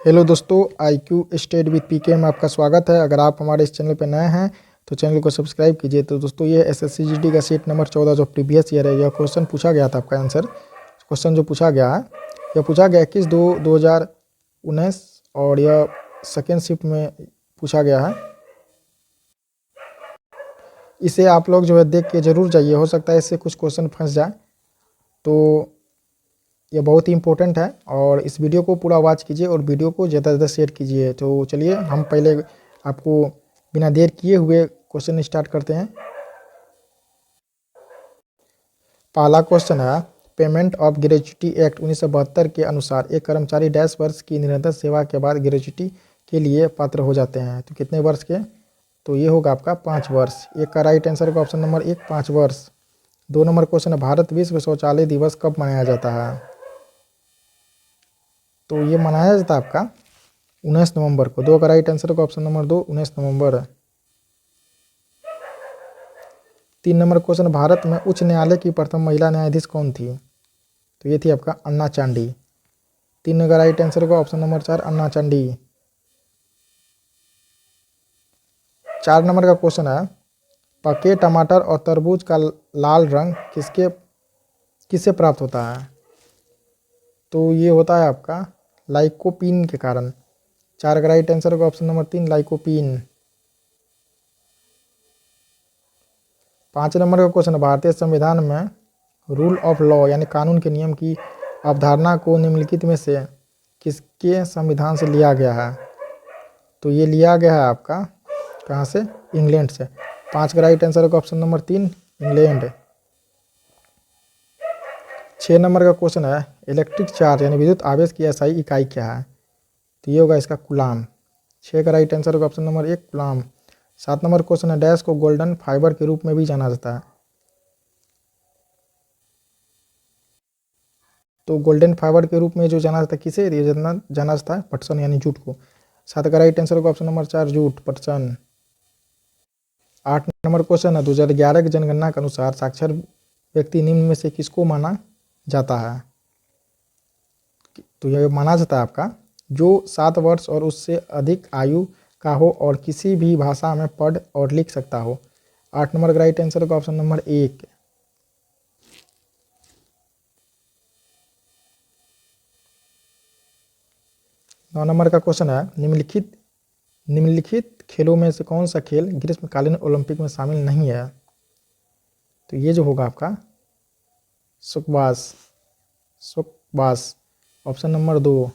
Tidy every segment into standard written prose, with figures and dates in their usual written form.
Hello दोस्तों, IQ study with पीके में आपका स्वागत है। अगर आप हमारे इस चैनल पर नए हैं तो चैनल को सब्सक्राइब कीजिए। तो दोस्तों, ये SSC GD का सेट नंबर 14 जो प्रीवियस ईयर है, यह क्वेश्चन पूछा गया था। आपका आंसर क्वेश्चन जो पूछा गया है, यह पूछा गया 21/2/2019 और यह सेकेंड शिफ्ट में पूछा गया है। इसे आप लोग जो है देख के ज़रूर जाइए, हो सकता है इससे कुछ क्वेश्चन फंस जाए। तो ये बहुत ही इंपॉर्टेंट है और इस वीडियो को पूरा वॉच कीजिए और वीडियो को ज़्यादा से ज़्यादा शेयर कीजिए। तो चलिए हम पहले आपको बिना देर किए हुए क्वेश्चन स्टार्ट करते हैं। पहला क्वेश्चन है, पेमेंट ऑफ ग्रेच्युटी एक्ट 1972 के अनुसार एक कर्मचारी 10 वर्ष की निरंतर सेवा के बाद ग्रेच्युटी के लिए पात्र हो जाते हैं। तो कितने वर्ष के? तो ये होगा आपका 5 वर्ष। एक का राइट आंसर का ऑप्शन नंबर 1 5 वर्ष। 2 नंबर क्वेश्चन है, भारत विश्व शौचालय दिवस कब मनाया जाता है? तो ये मनाया जाता है आपका 19 नवंबर को। 2 का राइट आंसर का ऑप्शन नंबर 2 19 नवंबर। 3 नंबर क्वेश्चन, भारत में उच्च न्यायालय की प्रथम महिला न्यायाधीश कौन थी? तो ये थी आपका अन्ना चांडी। 3 का राइट आंसर का ऑप्शन नंबर 4 अन्ना चांडी। 4 नंबर का क्वेश्चन है, पके टमाटर और तरबूज का लाल रंग किससे प्राप्त होता है? तो ये होता है आपका लाइकोपीन के कारण। 4 का राइट आंसर का ऑप्शन नंबर 3 लाइकोपीन। 5 नंबर का क्वेश्चन, भारतीय संविधान में रूल ऑफ लॉ यानी कानून के नियम की अवधारणा को निम्नलिखित में से किसके संविधान से लिया गया है? तो ये लिया गया है आपका कहाँ से? इंग्लैंड से। 5 का राइट आंसर का ऑप्शन नंबर 3 इंग्लैंड। 6 नंबर का क्वेश्चन है, इलेक्ट्रिक चार्ज यानी विद्युत आवेश की SI इकाई क्या है? तो ये होगा इसका कूलाम। 6 का राइट आंसर का option number 1 coulomb. 7 number question है, डैश को गोल्डन फाइबर के रूप में भी जाना जाता है। तो गोल्डन फाइबर के रूप में जो जाना जाता है किसे जाना जाता है? पटसन यानी जूट को। 7 का राइट आंसर का ऑप्शन नंबर 4 जूट पटसन। 8 नंबर क्वेश्चन है, 2011 की जनगणना के अनुसार साक्षर व्यक्ति निम्न में से किसको माना जाता है? तो यह माना जाता है आपका जो 7 वर्ष और उससे अधिक आयु का हो और किसी भी भाषा में पढ़ और लिख सकता हो। 8 नंबर का राइट आंसर का ऑप्शन नंबर 1। 9 नंबर का क्वेश्चन है, निम्नलिखित खेलों में से कौन सा खेल ग्रीष्मकालीन ओलंपिक में शामिल नहीं है? तो ये जो होगा आपका सुकबास option number 2।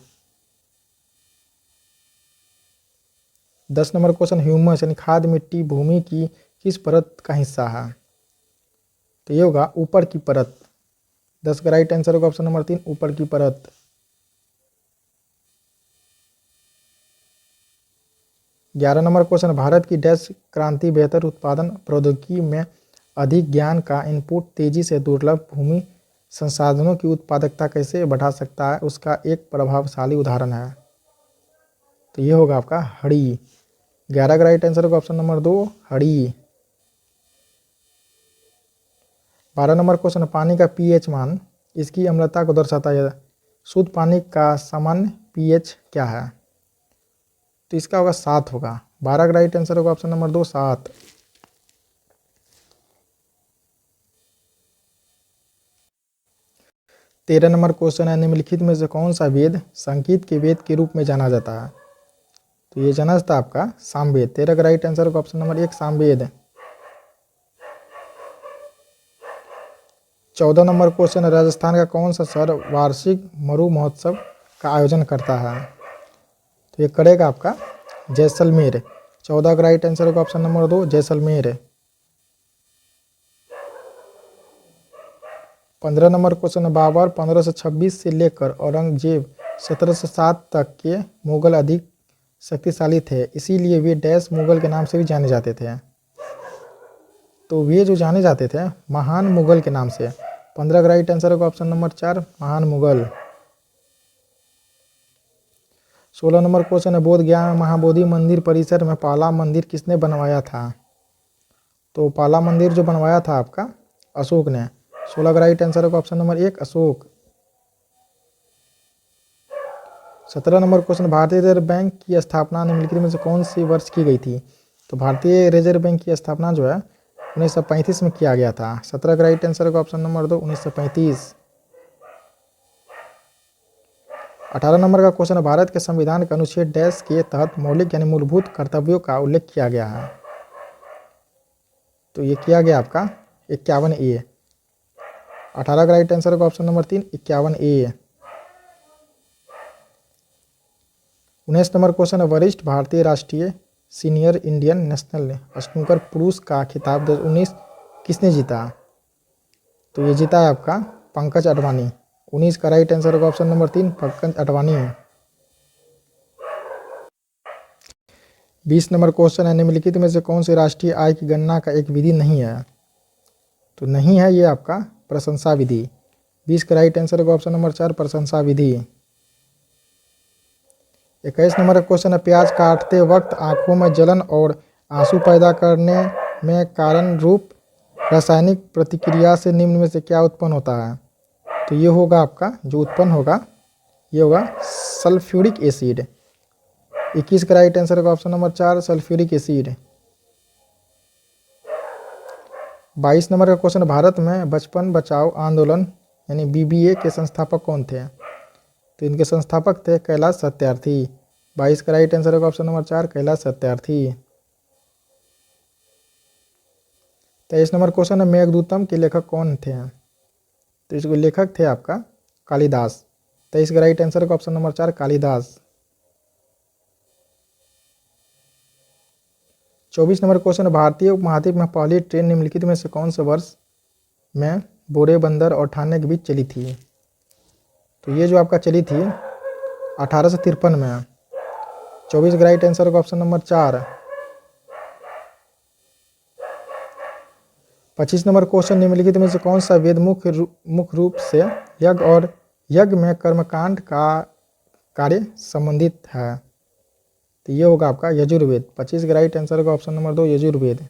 10 number question, humus यानी खाद मिट्टी भूमि की किस परत का हिस्सा है? तो ये होगा ऊपर की परत। 10 का राइट आंसर होगा ऑप्शन नंबर 3 ऊपर की परत। 11 नंबर क्वेश्चन, भारत की डैश क्रांति बेहतर उत्पादन प्रौद्योगिकी में अधिक ज्ञान का इनपुट तेजी से दुर्लभ भूमि संसाधनों की उत्पादकता कैसे बढ़ा सकता है, उसका एक प्रभावशाली उदाहरण है। तो ये होगा आपका हड़ी। 11 का राइट आंसर होगा ऑप्शन नंबर 2 हड़ी। 12 नंबर क्वेश्चन, पानी का pH मान इसकी अम्लता को दर्शाता है। शुद्ध पानी का सामान्य pH क्या है? तो इसका होगा 7 होगा। 12 का राइट आंसर होगा ऑप्शन नंबर 2 7। 13 नंबर क्वेश्चन है, निम्नलिखित में से कौन सा वेद संगीत के वेद के रूप में जाना जाता है? तो ये जाना जाता है आपका सामवेद। 13 का राइट आंसर होगा option number 1 Samaveda. 14 number question है, राजस्थान का कौन सा शहर वार्षिक मरु महोत्सव का आयोजन करता है? तो ये करेगा आपका जैसलमेर। 14 का राइट आंसर होगा option number 2 Jaisalmer. 15 number question है, बाबर 1526 से लेकर औरंगजेब 1707 तक के मुगल अधिक शक्तिशाली थे, इसीलिए वे डैश मुगल के नाम से भी जाने जाते थे। तो वे जो जाने जाते थे महान मुगल के नाम से। 15 का राइट आंसर होगा ऑप्शन नंबर 4 महान मुगल। 16 नंबर क्वेश्चन है, बोध गया में महाबोधि मंदिर परिसर में पहला मंदिर किसने बनवाया था? तो पहला मंदिर जो बनवाया था आपका अशोक ने। 16 का राइट आंसर होगा option number 1 Ashok. 17 number question, भारतीय रिजर्व बैंक की स्थापना निम्नलिखित में से कौन सी वर्ष की गई थी? तो भारतीय रिजर्व बैंक की स्थापना जो है 1935 में किया गया था। 17 का राइट आंसर होगा ऑप्शन नंबर 2, 1935। 18 नंबर का क्वेश्चन, भारत के संविधान के अनुच्छेद डैश के तहत मौलिक यानी मूलभूत कर्तव्यों का उल्लेख किया गया है? तो ये किया गया आपका 51A। 18 का राइट आंसर होगा option number 3, 51A। 19 number question, वरिष्ठ भारतीय राष्ट्रीय सीनियर इंडियन नेशनल स्नूकर पुरुष का खिताब 2019 किसने जीता? तो ये जीता है आपका पंकज अडवाणी। 19 का राइट आंसर होगा option number 3, Pankaj Advani. 20 number question है, निम्नलिखित में से कौन सी राष्ट्रीय आय की गणना का एक विधि नहीं है? तो नहीं है ये आपका प्रशंसा विधि। 20 का राइट आंसर होगा ऑप्शन नंबर 4, प्रशंसा विधि। 21 नंबर का क्वेश्चन है, प्याज काटते वक्त आंखों में जलन और आंसू पैदा करने में कारण रूप रासायनिक प्रतिक्रिया से निम्न में से क्या उत्पन्न होता है? तो ये होगा आपका जो उत्पन्न होगा ये होगा सल्फ्यूरिक एसिड। 21 का राइट आंसर होगा option number 4, sulphuric acid. 22 number का क्वेश्चन, भारत में बचपन बचाओ आंदोलन यानी BBA के संस्थापक कौन थे? तो इनके संस्थापक थे कैलाश सत्यार्थी। 22 का राइट आंसर होगा option number 4, Kailash Satyarthi. 23 number question है, मेघदूतम के लेखक कौन थे? तो इसके लेखक थे आपका कालिदास। 23 का राइट आंसर होगा option number 4, Kalidas. 24 number question, भारतीय उपमहाद्वीप में पहली ट्रेन निम्नलिखित में से कौन से वर्ष में बोरेबंदर और ठाणे के बीच चली थी? तो ये जो आपका चली थी 1853 में। 24 का राइट आंसर होगा ऑप्शन नंबर 4। 25 नंबर क्वेश्चन, निम्नलिखित में से कौन सा वेद मुख्य रूप से यज्ञ और यज्ञ में कर्मकांड का कार्य संबंधित है? तो ये होगा आपका यजुर्वेद। 25 का राइट आंसर होगा ऑप्शन नंबर 2, यजुर्वेद।